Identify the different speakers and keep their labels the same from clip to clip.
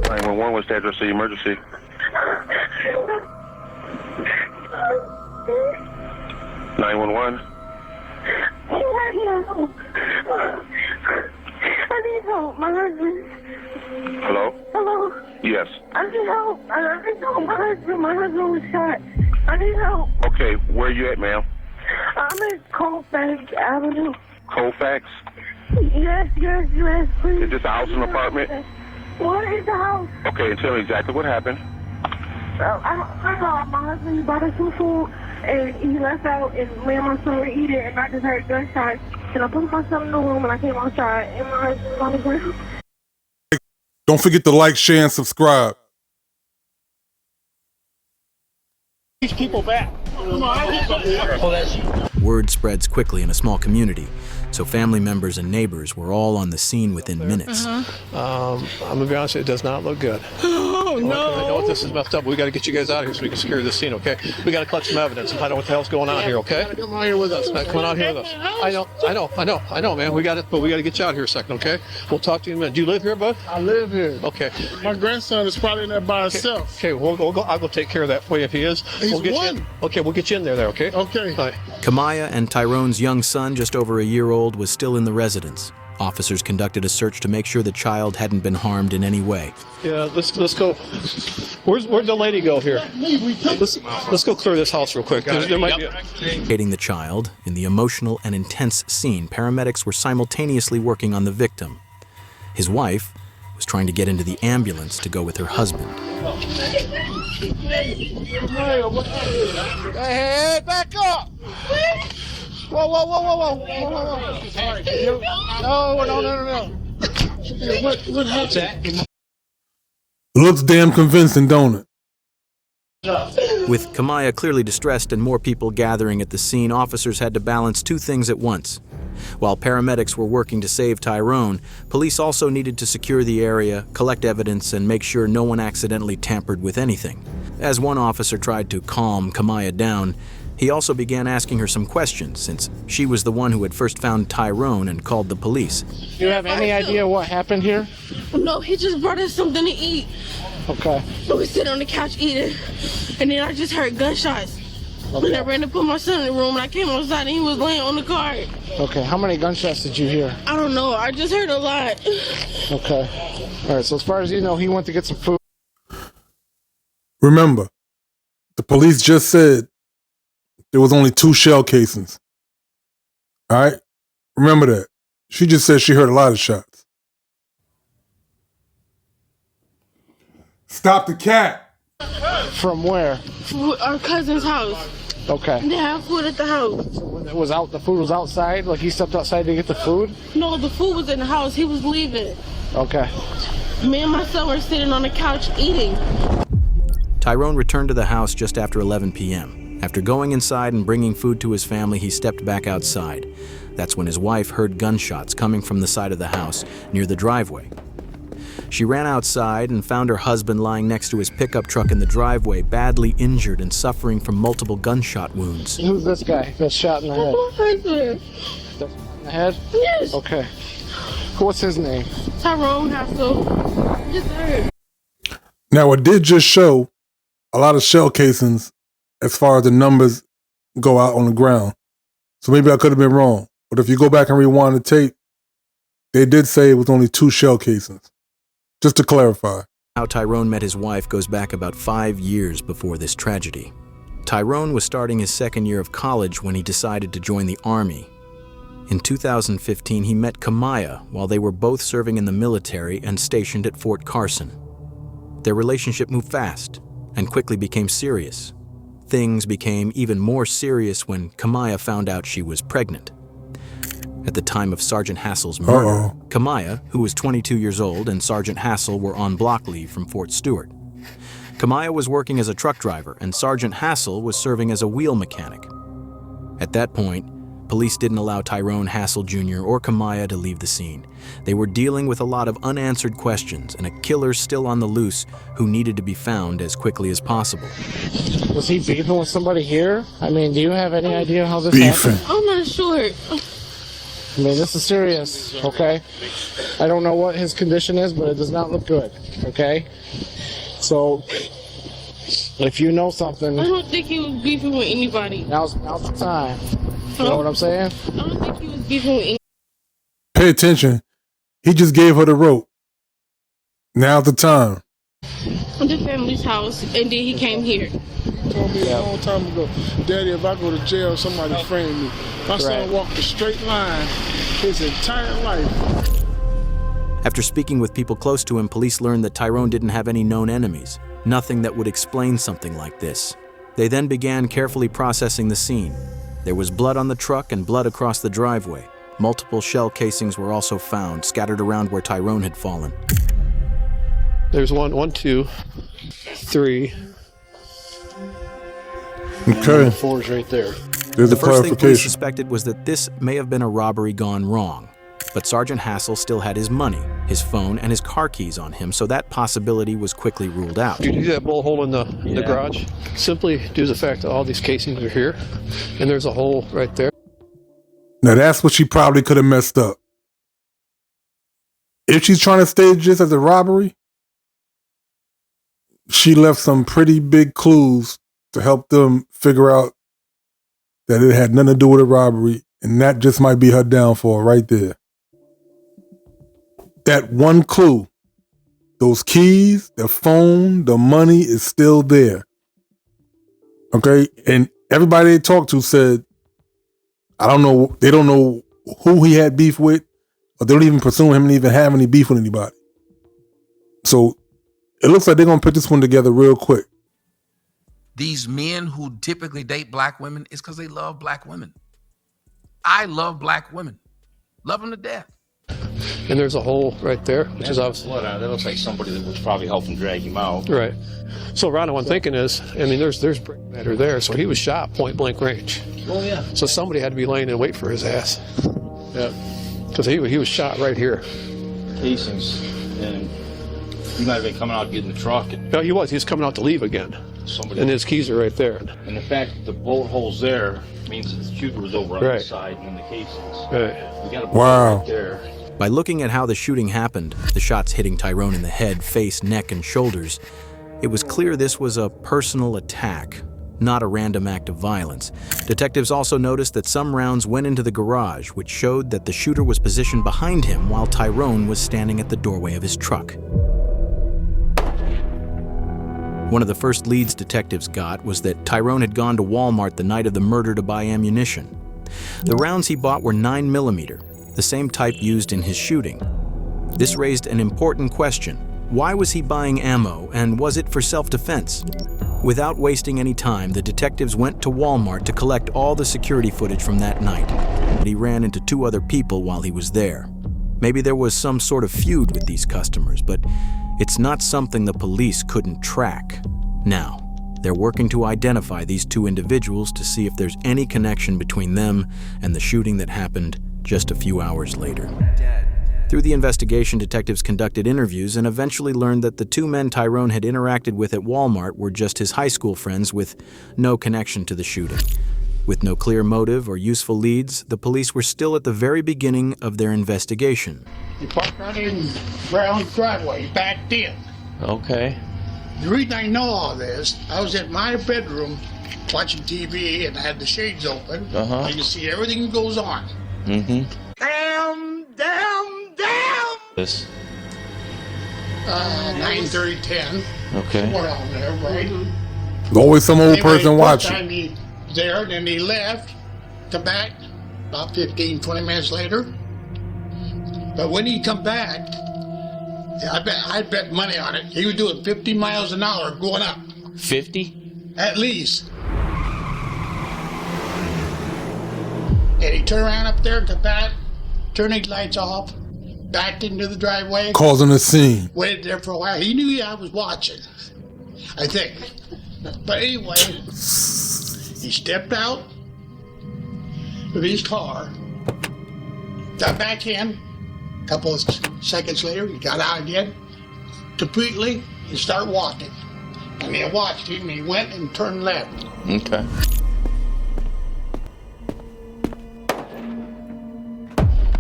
Speaker 1: 911, what's the address of the emergency? 911.
Speaker 2: I need help. My husband.
Speaker 1: Hello?
Speaker 2: Hello.
Speaker 1: Yes.
Speaker 2: I need help. I need help. My husband was shot. I need help.
Speaker 1: Okay, where are you at, ma'am?
Speaker 2: I'm at Colfax Avenue.
Speaker 1: Colfax?
Speaker 2: Yes, please.
Speaker 1: Is this a house and apartment?
Speaker 2: What is the house?
Speaker 1: Okay, and tell me exactly what happened.
Speaker 2: I know my husband, he bought us some food, and he left out, and me and my son were eating, and I just heard gunshots. And I put myself in the room, and I came outside, and my husband was on the ground.
Speaker 3: Don't forget to like, share, and subscribe.
Speaker 4: These people back.
Speaker 5: Word spreads quickly in a small community, so family members and neighbors were all on the scene within minutes.
Speaker 4: I'm gonna be honest, it does not look good.
Speaker 6: Oh, no.
Speaker 4: I know this is messed up. We got to get you guys out of here so we can secure this scene, okay? We got to collect some evidence and find out what the hell's going on here, okay?
Speaker 6: Come out here with us.
Speaker 4: Come on out here with us. I know, man. We got it, but we got to get you out here a second, okay? We'll talk to you in a minute. Do you live here, bud?
Speaker 6: I live here.
Speaker 4: Okay.
Speaker 6: My grandson is probably in there by himself.
Speaker 4: Okay, we'll go. I'll go take care of that for you if he is.
Speaker 6: He's
Speaker 4: we'll get
Speaker 6: one.
Speaker 4: You in. Okay, we'll get you in there, okay?
Speaker 6: Okay.
Speaker 4: All right.
Speaker 5: Kamaya and Tyrone's young son, just over a year old, was still in the residence. Officers conducted a search to make sure the child hadn't been harmed in any way.
Speaker 4: Yeah, let's go. Where'd the lady go here? Let's go clear this house real quick. There might be
Speaker 5: Locating the child, in the emotional and intense scene, paramedics were simultaneously working on the victim. His wife was trying to get into the ambulance to go with her husband.
Speaker 6: Hey, back up! Whoa. No. What happened?
Speaker 3: Looks damn convincing, don't it?
Speaker 5: With Kamaya clearly distressed and more people gathering at the scene, officers had to balance two things at once. While paramedics were working to save Tyrone, police also needed to secure the area, collect evidence, and make sure no one accidentally tampered with anything. As one officer tried to calm Kamaya down, he also began asking her some questions, since she was the one who had first found Tyrone and called the police.
Speaker 6: Do you have any idea what happened here?
Speaker 2: No, he just brought us something to eat.
Speaker 6: Okay.
Speaker 2: So we sit on the couch eating, and then I just heard gunshots.
Speaker 6: Okay.
Speaker 2: And I ran to put my son in the room, and I came outside, and he was laying on the cart.
Speaker 6: Okay, how many gunshots did you hear?
Speaker 2: I don't know. I just heard a lot.
Speaker 6: Okay. All right, so as far as you know, he went to get some food.
Speaker 3: Remember, the police just said there was only 2 shell casings. All right? Remember that. She just said she heard a lot of shots. Stop the cat!
Speaker 6: From where?
Speaker 2: Our cousin's house.
Speaker 6: Okay.
Speaker 2: They have food at the house.
Speaker 6: So when it was out, the food was outside? Like he stepped outside to get the food?
Speaker 2: No, the food was in the house. He was leaving.
Speaker 6: Okay.
Speaker 2: Me and my son were sitting on the couch eating.
Speaker 5: Tyrone returned to the house just after 11 p.m. After going inside and bringing food to his family, he stepped back outside. That's when his wife heard gunshots coming from the side of the house near the driveway. She ran outside and found her husband lying next to his pickup truck in the driveway, badly injured and suffering from multiple gunshot wounds.
Speaker 6: Who's this guy that's shot in the head?
Speaker 2: My husband.
Speaker 6: In the head?
Speaker 2: Yes.
Speaker 6: Okay. What's his name?
Speaker 2: Tyrone HASSEL. Just heard.
Speaker 3: Now, it did just show a lot of shell casings as far as the numbers go out on the ground. So maybe I could have been wrong. But if you go back and rewind the tape, they did say it was only 2 shell casings. Just to clarify.
Speaker 5: How Tyrone met his wife goes back about 5 years before this tragedy. Tyrone was starting his second year of college when he decided to join the Army. In 2015, he met Kamaya while they were both serving in the military and stationed at Fort Carson. Their relationship moved fast and quickly became serious. Things became even more serious when Kamaya found out she was pregnant. At the time of Sergeant HASSEL's murder, Kamaya, who was 22 years old, and Sergeant HASSEL were on block leave from Fort Stewart. Kamaya was working as a truck driver, and Sergeant HASSEL was serving as a wheel mechanic. At that point, police didn't allow Tyrone HASSEL Jr. or Kamaya to leave the scene. They were dealing with a lot of unanswered questions and a killer still on the loose who needed to be found as quickly as possible.
Speaker 6: Was he beefing with somebody here? I mean, do you have any idea how this
Speaker 3: Beefing.
Speaker 6: happened?
Speaker 2: I'm not sure.
Speaker 6: I mean, this is serious, okay? I don't know what his condition is, but it does not look good, okay? So, if you know something,
Speaker 7: I don't think he was beefing with anybody.
Speaker 6: now's the time. You know what I'm saying?
Speaker 7: I don't think he was beefing with anybody.
Speaker 3: Pay attention. He just gave her the rope. Now's the time.
Speaker 7: Went to family's house, and then he came here.
Speaker 8: Told me a long time ago, Daddy, if I go to jail, somebody frame me. My son walked a straight line his entire life.
Speaker 5: After speaking with people close to him, police learned that Tyrone didn't have any known enemies, nothing that would explain something like this. They then began carefully processing the scene. There was blood on the truck and blood across the driveway. Multiple shell casings were also found, scattered around where Tyrone had fallen.
Speaker 4: There's one, two, three.
Speaker 3: Okay.
Speaker 4: Four's right there.
Speaker 3: There's
Speaker 5: The
Speaker 3: a
Speaker 5: first thing police
Speaker 3: clarification.
Speaker 5: suspected was that this may have been a robbery gone wrong. But Sergeant Hassel still had his money, his phone, and his car keys on him, so that possibility was quickly ruled out.
Speaker 4: You see that bullet hole in the garage? Simply due to the fact that all these casings are here, and there's a hole right there.
Speaker 3: Now that's what she probably could have messed up. If she's trying to stage this as a robbery, she left some pretty big clues to help them figure out that it had nothing to do with a robbery, and that just might be her downfall right there. That one clue, those keys, the phone, the money is still there. Okay? And everybody they talked to said, I don't know, they don't know who he had beef with, or they don't even presume him to even have any beef with anybody. So it looks like they're going to put this one together real quick.
Speaker 9: These men who typically date black women is because they love black women. I love black women. Love them to death.
Speaker 4: And there's a hole right there, which is obviously
Speaker 10: blood on it. That looks like somebody that was probably helping drag him out.
Speaker 4: right. So, Ron, what I'm thinking is, I mean, there's brain matter there, so he was shot point blank range.
Speaker 10: Oh yeah.
Speaker 4: So somebody had to be laying in wait for his ass,
Speaker 10: Yeah.
Speaker 4: because he was shot right here.
Speaker 10: Casings, and he might have been coming out getting the truck, and
Speaker 4: No, he was coming out to leave again,
Speaker 10: somebody.
Speaker 4: and his keys are right there.
Speaker 10: And the fact that the bullet hole's there means that the shooter was over on
Speaker 4: Right.
Speaker 10: the side and in the casings.
Speaker 4: Right.
Speaker 10: We got a bullet
Speaker 3: Wow.
Speaker 10: right there.
Speaker 5: By looking at how the shooting happened, the shots hitting Tyrone in the head, face, neck, and shoulders, it was clear this was a personal attack, not a random act of violence. Detectives also noticed that some rounds went into the garage, which showed that the shooter was positioned behind him while Tyrone was standing at the doorway of his truck. One of the first leads detectives got was that Tyrone had gone to Walmart the night of the murder to buy ammunition. The rounds he bought were 9mm, the same type used in his shooting. This raised an important question. Why was he buying ammo, and was it for self-defense? Without wasting any time, the detectives went to Walmart to collect all the security footage from that night, but he ran into 2 other people while he was there. Maybe there was some sort of feud with these customers, but it's not something the police couldn't track. Now, they're working to identify these 2 individuals to see if there's any connection between them and the shooting that happened just a few hours later. Through the investigation, detectives conducted interviews and eventually learned that the 2 men Tyrone had interacted with at Walmart were just his high school friends with no connection to the shooting. With no clear motive or useful leads, the police were still at the very beginning of their investigation.
Speaker 11: He parked right in Brown's driveway, backed in.
Speaker 10: Okay.
Speaker 11: The reason I know all this, I was in my bedroom watching TV and I had the shades open. I can see everything that goes on.
Speaker 10: Mm-hmm.
Speaker 11: Damn!
Speaker 10: This.
Speaker 11: 9:30, 10.
Speaker 10: Okay.
Speaker 11: Somewhere on there, right?
Speaker 3: Always some old
Speaker 11: Anyway,
Speaker 3: person
Speaker 11: first
Speaker 3: watching.
Speaker 11: time he was there, and then he left, come back about 15, 20 minutes later. But when he come back, I bet money on it. He was doing 50 miles an hour going up.
Speaker 10: 50?
Speaker 11: At least. And he turned around up there, come back, turned his lights off, backed into the driveway,
Speaker 3: Causing a scene.
Speaker 11: waited there for a while. He knew I was watching, I think. But anyway, he stepped out of his car, got back in. A couple of seconds later, he got out again, completely, and started walking. And I watched him, and he went and turned left.
Speaker 10: Okay.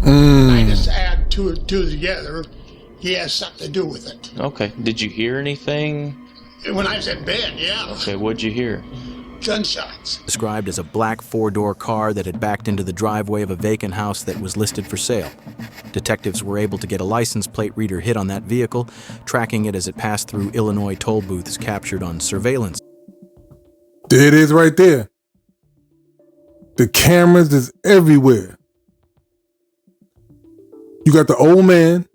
Speaker 11: I just add two together. He has something to do with it.
Speaker 12: Okay. Did you hear anything?
Speaker 11: When I was in bed, yeah.
Speaker 12: Okay, what'd you hear?
Speaker 11: Gunshots.
Speaker 5: Described as a black four-door car that had backed into the driveway of a vacant house that was listed for sale. Detectives were able to get a license plate reader hit on that vehicle, tracking it as it passed through Illinois toll booths captured on surveillance.
Speaker 3: There it is right there. The cameras is everywhere. You got the old man,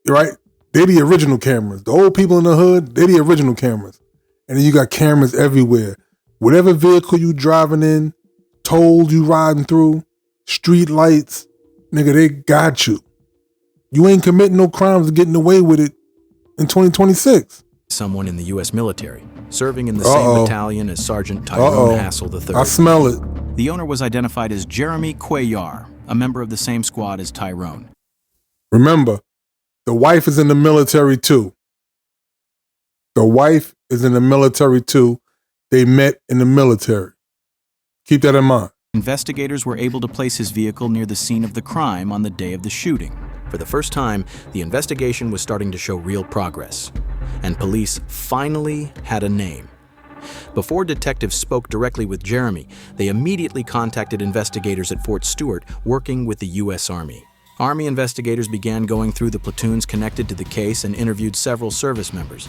Speaker 3: right? They're the original cameras. The old people in the hood, they're the original cameras. And then you got cameras everywhere. Whatever vehicle you driving in, toll you riding through, street lights, nigga, they got you. You ain't committing no crimes and getting away with it in 2026.
Speaker 5: Someone in the U.S. military, serving in the same battalion as Sergeant Tyrone HASSEL III.
Speaker 3: I smell it.
Speaker 5: The owner was identified as Jeremy Cuellar, a member of the same squad as Tyrone.
Speaker 3: Remember, the wife is in the military too. The wife is in the military too. They met in the military. Keep that in mind.
Speaker 5: Investigators were able to place his vehicle near the scene of the crime on the day of the shooting. For the first time, the investigation was starting to show real progress. And police finally had a name. Before detectives spoke directly with Jeremy, they immediately contacted investigators at Fort Stewart working with the U.S. Army. Army investigators began going through the platoons connected to the case and interviewed several service members.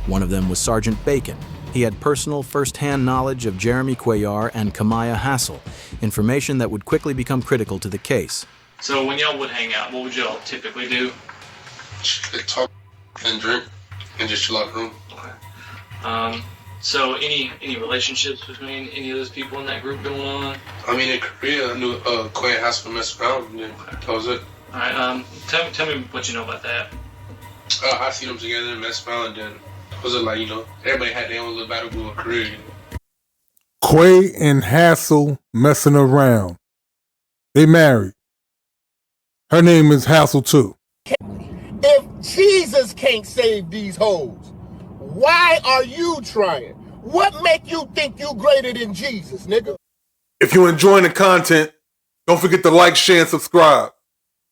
Speaker 5: One of them was Sergeant Bacon. He had personal first-hand knowledge of Jeremy Cuellar and Kamaya HASSEL, information that would quickly become critical to the case.
Speaker 4: So when y'all would hang out, what would y'all typically do?
Speaker 13: Talk and drink and just chill out the room.
Speaker 4: Okay. So any relationships between any of those people in that group going on?
Speaker 13: I mean, in Korea, I knew Quay and Hassel messed around, and then that was it.
Speaker 4: All right. Tell me what you know about that.
Speaker 13: I seen them together and messed around, and then was it like, everybody had their own little battle group in Korea.
Speaker 3: Quay and Hassel messing around. They married. Her name is Hassel too.
Speaker 14: If Jesus can't save these hoes, why are you trying? What make you think you greater than Jesus, nigga?
Speaker 3: If you're enjoying the content, don't forget to like, share, and subscribe.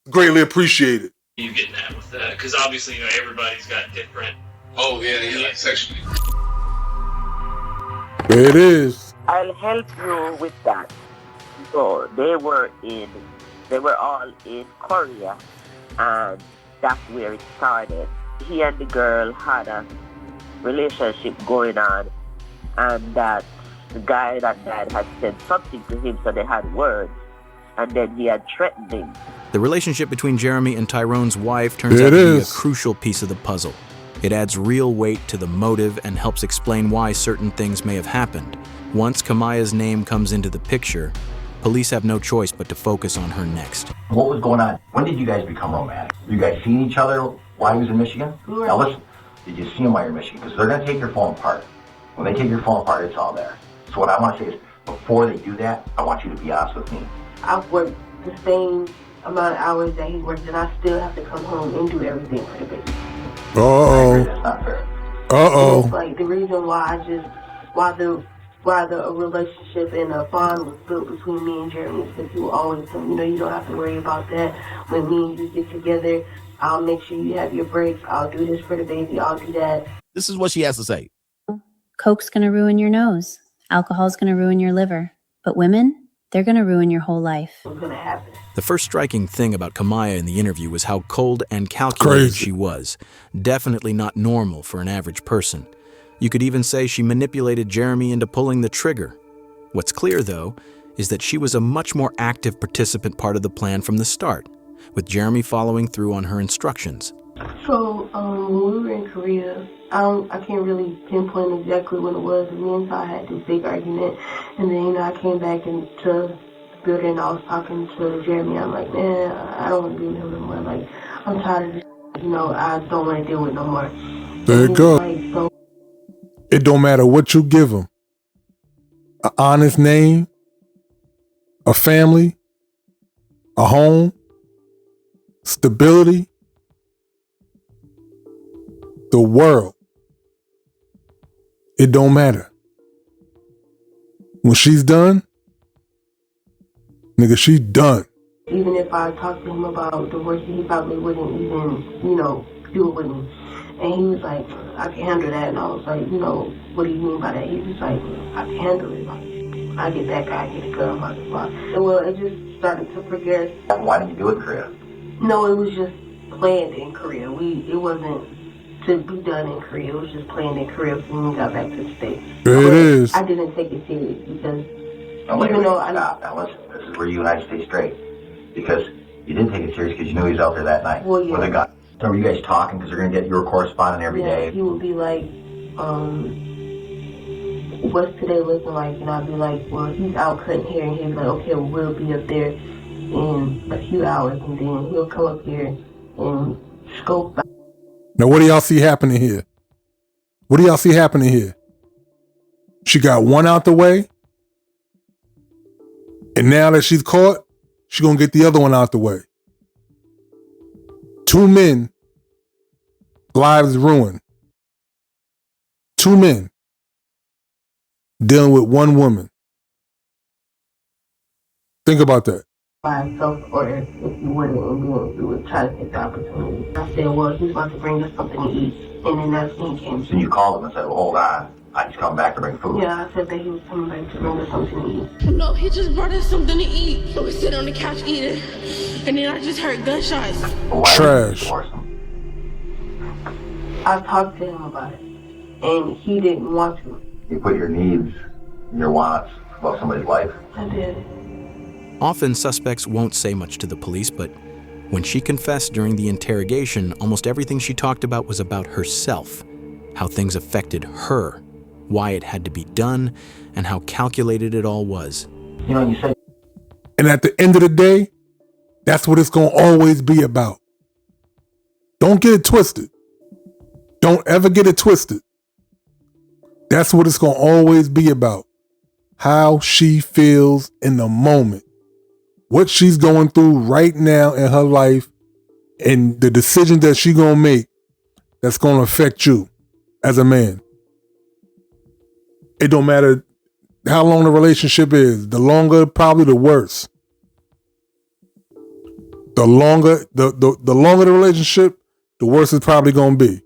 Speaker 3: Greatly appreciated.
Speaker 4: You getting at with that? Because obviously, everybody's got different.
Speaker 13: Oh yeah, like sexually.
Speaker 3: There it is.
Speaker 15: I'll help you with that. So they were all in Korea, and that's where it started. He and the girl had a relationship going on, and that the guy that died had said something to him, so they had words, and then he had threatened him.
Speaker 5: The relationship between Jeremy and Tyrone's wife turns out to be a crucial piece of the puzzle. It adds real weight to the motive and helps explain why certain things may have happened. Once Kamaya's name comes into the picture, police have no choice but to focus on her next.
Speaker 16: What was going on? When did you guys become romantic? You guys seen each other while he was in Michigan? Now listen, did you see him while you're in Michigan? Because they're going to take your phone apart. When they take your phone apart, it's all there. So what I want to say is, before they do that, I want you to be honest with me.
Speaker 17: I've worked the same amount of hours that he worked, and I still have to come home and do everything for the baby.
Speaker 3: That's
Speaker 16: not fair.
Speaker 17: It's like the reason why why the relationship and a bond was built between me and Jeremy is because you always tell me, you don't have to worry about that. When me and you get together, I'll make sure you have your breaks. I'll do this for the baby. I'll do that.
Speaker 14: This is what she has to say.
Speaker 18: Coke's gonna ruin your nose. Alcohol's gonna ruin your liver. But women, they're gonna ruin your whole life.
Speaker 17: It's gonna happen.
Speaker 5: The first striking thing about Kamaya in the interview was how cold and calculated she was. Definitely not normal for an average person. You could even say she manipulated Jeremy into pulling the trigger. What's clear, though, is that she was a much more active participant part of the plan from the start, with Jeremy following through on her instructions.
Speaker 17: So, when we were in Korea, I can't really pinpoint exactly when it was. Me and Ty had this big argument, and then, I came back into the building, and I was talking to Jeremy. I'm like, man, I don't want to be with him no more. Like, I'm tired of this, I don't want to deal with it no more.
Speaker 3: There you go. It don't matter what you give them. An honest name, a family, a home, stability, the world. It don't matter. When she's done, nigga, she done.
Speaker 17: Even if I talked to him about divorce, he probably wouldn't even, do it with me. And he was like, I can handle that. And I was like, what do you mean by that? He was like, I can handle it. Like, I get that guy, I get a girl, blah, blah, blah. Well, it just started to progress.
Speaker 16: Why didn't you do it in Korea?
Speaker 17: No, it was just planned in Korea. It wasn't to be done in Korea. It was just planned in Korea when we got back to the States.
Speaker 3: There it is.
Speaker 17: I didn't take it serious because
Speaker 16: Stop. Now listen, this is where you and I stay straight. Because you didn't take it serious because you knew he was out there that night.
Speaker 17: Well, yeah.
Speaker 16: With a gun. Remember you guys talking because they're going to get your correspondent every day.
Speaker 17: He would be like, what's today looking like? And I'd be like, well, he's out cutting hair. And he'd be like, okay, well, we'll be up there in a few hours. And then he'll come up here and scope out.
Speaker 3: Now, what do y'all see happening here? What do y'all see happening here? She got one out the way. And now that she's caught, she's going to get the other one out the way. 2 men, lives ruined. 2 men dealing with 1 woman. Think about that.
Speaker 17: By himself, or if you wouldn't, and then we would try to take the opportunity. I said, well, he's about to bring us something to eat. And then that's when he came.
Speaker 16: So you called him and said, well, hold on. I just come back to bring food.
Speaker 17: Yeah, I said that he was coming back to bring us something to eat.
Speaker 7: No, he just brought us something to eat. We sit on the couch eating, and then I just heard gunshots.
Speaker 3: Trash.
Speaker 17: I talked to him about it, and he didn't want to.
Speaker 16: You put your needs and your wants above somebody's life.
Speaker 17: I did.
Speaker 5: Often suspects won't say much to the police, but when she confessed during the interrogation, almost everything she talked about was about herself, how things affected her, why it had to be done, and how calculated it all was.
Speaker 16: You said.
Speaker 3: And at the end of the day, that's what it's going to always be about. Don't get it twisted. Don't ever get it twisted. That's what it's going to always be about. How she feels in the moment. What she's going through right now in her life and the decision that she's going to make that's going to affect you as a man. It don't matter how long the relationship is. The longer, probably the worse. The longer the relationship, the worse it's probably going to be.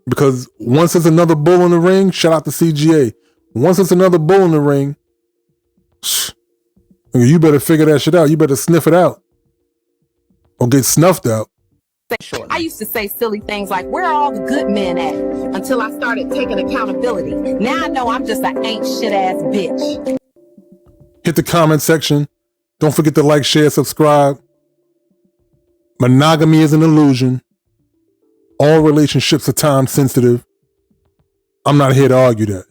Speaker 3: Because once there's another bull in the ring, shout out to CGA. Once there's another bull in the ring, you better figure that shit out. You better sniff it out or get snuffed out.
Speaker 19: I used to say silly things like, where are all the good men at? Until I started taking accountability. Now I know I'm just an ain't shit ass bitch.
Speaker 3: Hit the comment section. Don't forget to like, share, subscribe. Monogamy is an illusion. All relationships are time sensitive. I'm not here to argue that.